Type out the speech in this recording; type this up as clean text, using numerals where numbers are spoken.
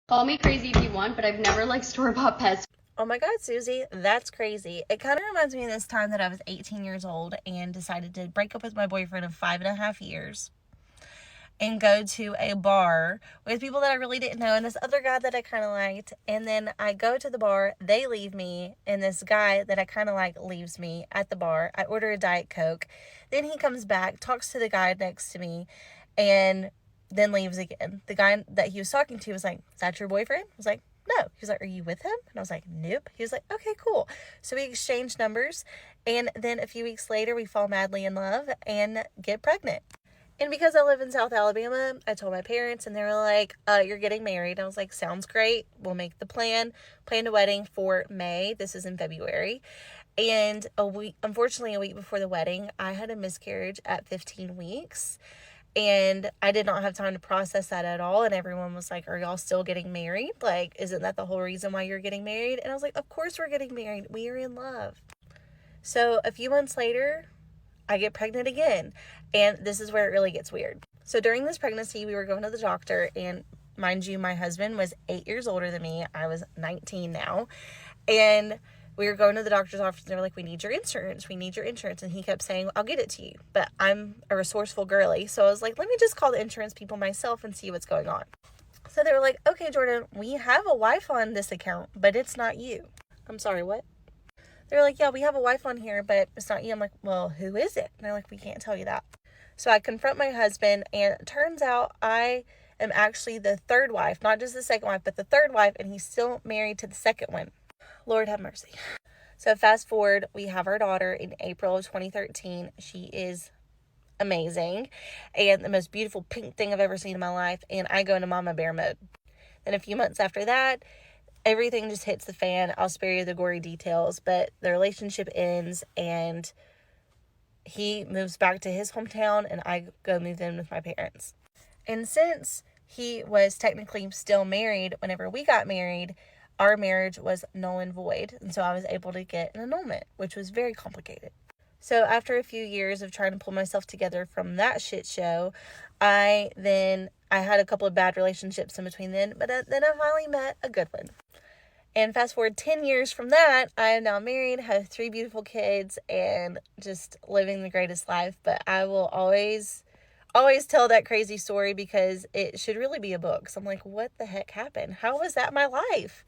Call me crazy if you want, but I've never liked store-bought pets. Oh my God, Susie, that's crazy. It kind of reminds me of this time that I was 18 years old and decided to break up with my boyfriend of 5.5 years and go to a bar with people that I really didn't know and this other guy that I kind of liked. And then I go to the bar, they leave me, and this guy that I kind of like leaves me at the bar. I order a Diet Coke. Then he comes back, talks to the guy next to me, and then leaves again. The guy that he was talking to was like, "Is that your boyfriend?" I was like, "No." He's like, "Are you with him?" And I was like, "Nope." He was like, "Okay, cool." So we exchanged numbers, and then a few weeks later, we fall madly in love and get pregnant. And because I live in South Alabama, I told my parents, and they were like, "You're getting married." I was like, "Sounds great. We'll make the plan. Planned a wedding for May. This is in February. And unfortunately, a week before the wedding, I had a miscarriage at 15 weeks. And I did not have time to process that at all. And everyone was like, "Are y'all still getting married? Like, isn't that the whole reason why you're getting married?" And I was like, "Of course we're getting married. We are in love." So a few months later, I get pregnant again. And this is where it really gets weird. So during this pregnancy, we were going to the doctor, and mind you, my husband was 8 years older than me. I was 19 now. And we were going to the doctor's office, and they were like, "We need your insurance. We need your insurance." And he kept saying, "I'll get it to you." But I'm a resourceful girly. So I was like, let me just call the insurance people myself and see what's going on. So they were like, "Okay, Jordan, we have a wife on this account, but it's not you." I'm sorry, what? They're like, "Yeah, we have a wife on here, but it's not you." I'm like, "Well, who is it?" And they're like, "We can't tell you that." So I confront my husband, and it turns out I am actually the third wife, not just the second wife, but the third wife, and he's still married to the second one. Lord have mercy. So fast forward, we have our daughter in April of 2013. She is amazing and the most beautiful pink thing I've ever seen in my life, and I go into mama bear mode. Then a few months after that, everything just hits the fan. I'll spare you the gory details, but the relationship ends, and he moves back to his hometown, and I go move in with my parents. And since he was technically still married whenever we got married, our marriage was null and void. And so I was able to get an annulment, which was very complicated. So after a few years of trying to pull myself together from that shit show, I had a couple of bad relationships in between then I finally met a good one. And fast forward 10 years from that, I am now married, have 3 beautiful kids, and just living the greatest life. But I will always tell that crazy story because it should really be a book. So I'm like, what the heck happened? How was that my life?